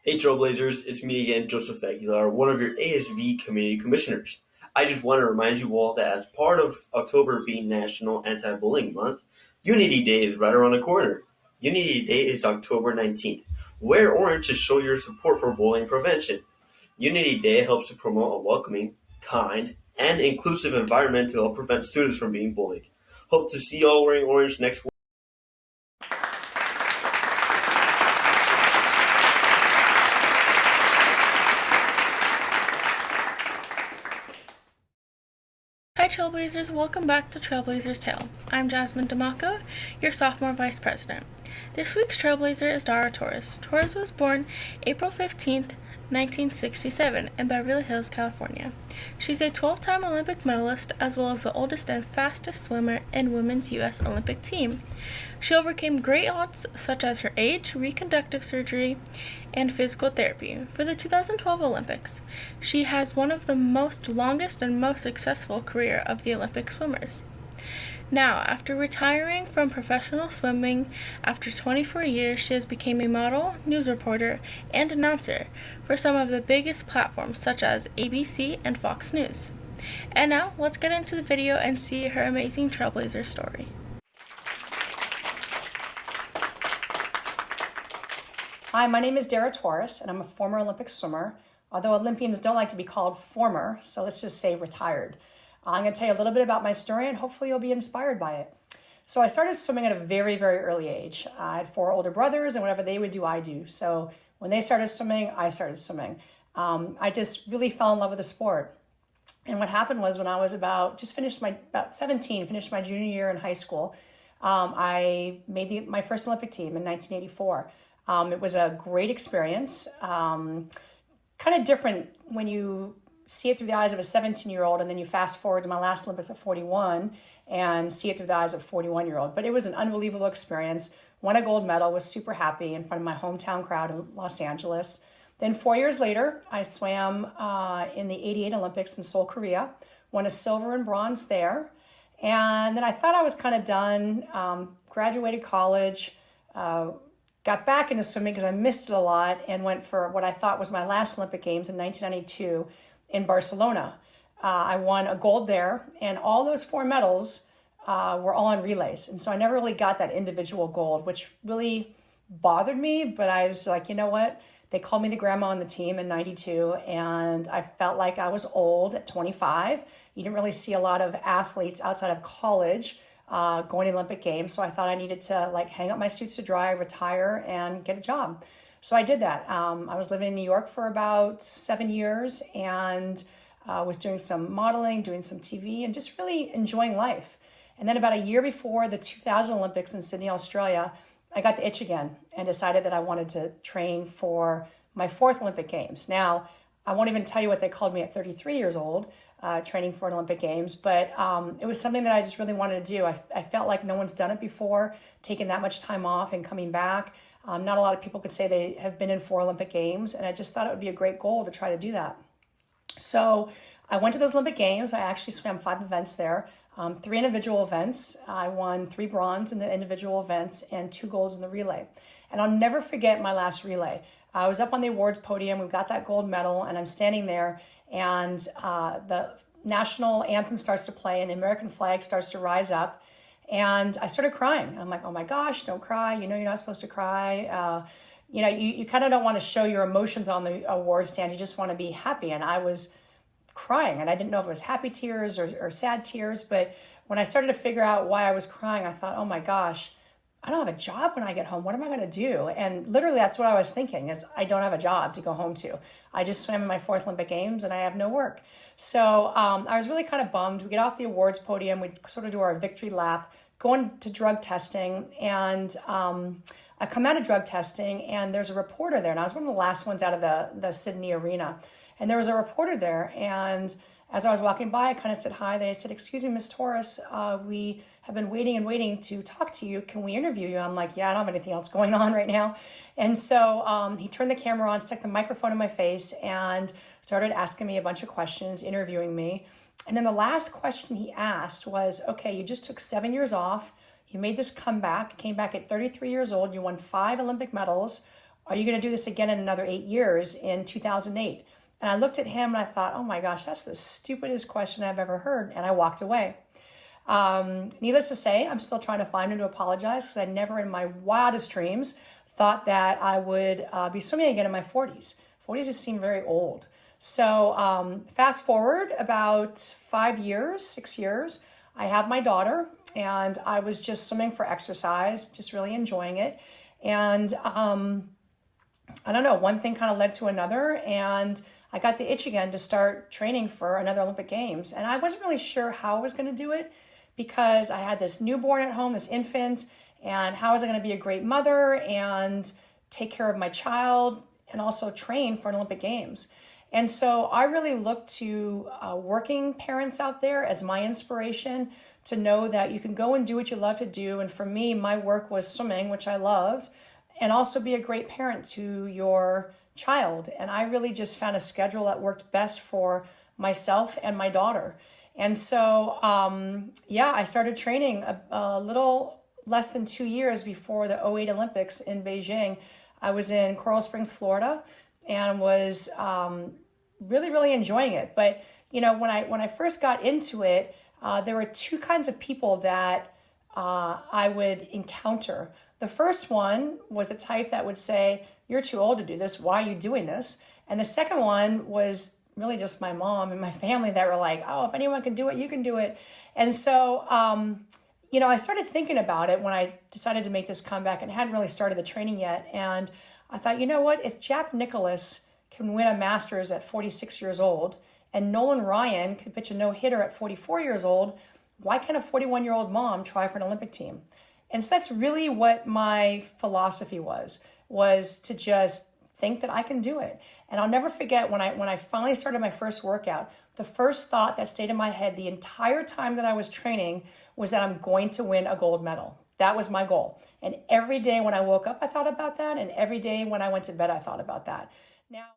Hey Trailblazers, it's me again, Joseph Aguilar, one of your ASV Community Commissioners. I just want to remind you all that as part of October being National Anti-Bullying Month, Unity Day is right around the corner. Unity Day is October 19th. Wear orange to show your support for bullying prevention. Unity Day helps to promote a welcoming, kind, and inclusive environment to help prevent students from being bullied. Hope to see you all wearing orange next week. Hi Trailblazers, welcome back to Trailblazers Tale. I'm Jasmine D'Amaco, your sophomore vice president. This week's Trailblazer is Dara Torres. Torres was born April 15th, 1967 in Beverly Hills, California. She's a 12-time Olympic medalist as well as the oldest and fastest swimmer in women's U.S. Olympic team. She overcame great odds such as her age, reconstructive surgery, and physical therapy for the 2012 Olympics. She has one of the longest and most successful career of the Olympic swimmers. Now, after retiring from professional swimming after 24 years, she has become a model, news reporter, and announcer for some of the biggest platforms such as ABC and Fox News. And now, let's get into the video and see her amazing Trailblazer story. Hi, my name is Dara Torres, and I'm a former Olympic swimmer, although Olympians don't like to be called former, so let's just say retired. I'm going to tell you a little bit about my story, and hopefully you'll be inspired by it. So I started swimming at a very, very early age. I had 4 older brothers, and whatever they would do, I do. So when they started swimming, I started swimming. I just really fell in love with the sport. And what happened was when I was about 17, finished my junior year in high school, I made my first Olympic team in 1984. It was a great experience, kind of different when you see it through the eyes of a 17-year-old and then you fast forward to my last Olympics at 41 and see it through the eyes of a 41-year-old. But it was an unbelievable experience. Won a gold medal, was super happy in front of my hometown crowd in Los Angeles. Then 4 years later, I swam in the 88 Olympics in Seoul, Korea, won a silver and bronze there. And then I thought I was kind of done, graduated college, got back into swimming because I missed it a lot and went for what I thought was my last Olympic Games in 1992 in Barcelona. I won a gold there, and all those 4 medals were all on relays. And so I never really got that individual gold, which really bothered me, but I was like, you know what? They called me the grandma on the team in 92, and I felt like I was old at 25. You didn't really see a lot of athletes outside of college going to the Olympic Games. So I thought I needed to hang up my suits to dry, retire, and get a job. So I did that. I was living in New York for about 7 years and was doing some modeling, doing some TV, and just really enjoying life. And then about a year before the 2000 Olympics in Sydney, Australia, I got the itch again and decided that I wanted to train for my 4th Olympic Games. Now, I won't even tell you what they called me at 33 years old, training for an Olympic Games, but it was something that I just really wanted to do. I felt like no one's done it before, taking that much time off and coming back. Not a lot of people could say they have been in 4 Olympic Games, and I just thought it would be a great goal to try to do that. So I went to those Olympic Games. I actually swam 5 events there, 3 individual events. I won 3 bronze in the individual events and 2 golds in the relay. And I'll never forget my last relay. I was up on the awards podium. We got that gold medal, and I'm standing there, and the national anthem starts to play, and the American flag starts to rise up. And I started crying. I'm like, oh my gosh, don't cry. You know you're not supposed to cry. You kind of don't want to show your emotions on the award stand. You just want to be happy. And I was crying. And I didn't know if it was happy tears or sad tears. But when I started to figure out why I was crying, I thought, oh my gosh, I don't have a job when I get home. What am I going to do? And literally that's what I was thinking is I don't have a job to go home to. I just swam in my 4th Olympic Games and I have no work. So I was really kind of bummed. We get off the awards podium. We sort of do our victory lap, go into drug testing. And I come out of drug testing and there's a reporter there. And I was one of the last ones out of the Sydney arena. And there was a reporter there. And as I was walking by, I kind of said hi. They said, excuse me, Miss Torres, we have been waiting and waiting to talk to you. Can we interview you? I'm like, yeah, I don't have anything else going on right now. And so he turned the camera on, stuck the microphone in my face, and started asking me a bunch of questions, interviewing me. And then the last question he asked was, okay, you just took 7 years off. You made this comeback, came back at 33 years old. You won 5 Olympic medals. are you going to do this again in another 8 years in 2008? And I looked at him and I thought, oh my gosh, that's the stupidest question I've ever heard. And I walked away. Needless to say, I'm still trying to find him to apologize because I never in my wildest dreams thought that I would be swimming again in my 40s. 40s just seem very old. So fast forward about 5 years, 6 years, I have my daughter and I was just swimming for exercise, just really enjoying it. And I don't know, one thing kind of led to another and I got the itch again to start training for another Olympic Games. And I wasn't really sure how I was going to do it because I had this newborn at home, this infant, and how was I going to be a great mother and take care of my child and also train for an Olympic Games. And so I really look to working parents out there as my inspiration to know that you can go and do what you love to do. And for me, my work was swimming, which I loved, and also be a great parent to your child. And I really just found a schedule that worked best for myself and my daughter. And so, I started training a little less than 2 years before the '08 Olympics in Beijing. I was in Coral Springs, Florida, and was really, really enjoying it. But, when I first got into it, there were two kinds of people that I would encounter. The first one was the type that would say, you're too old to do this. Why are you doing this? And the second one was really just my mom and my family that were like, oh, if anyone can do it, you can do it. And so, I started thinking about it when I decided to make this comeback and hadn't really started the training yet. And I thought, you know what? If Jack Nicklaus can win a Masters at 46 years old and Nolan Ryan could pitch a no-hitter at 44 years old, why can't a 41-year-old mom try for an Olympic team? And so that's really what my philosophy was to just think that I can do it. And I'll never forget when I finally started my first workout, the first thought that stayed in my head the entire time that I was training was that I'm going to win a gold medal. That was my goal. And every day when I woke up, I thought about that. And every day when I went to bed, I thought about that. Now...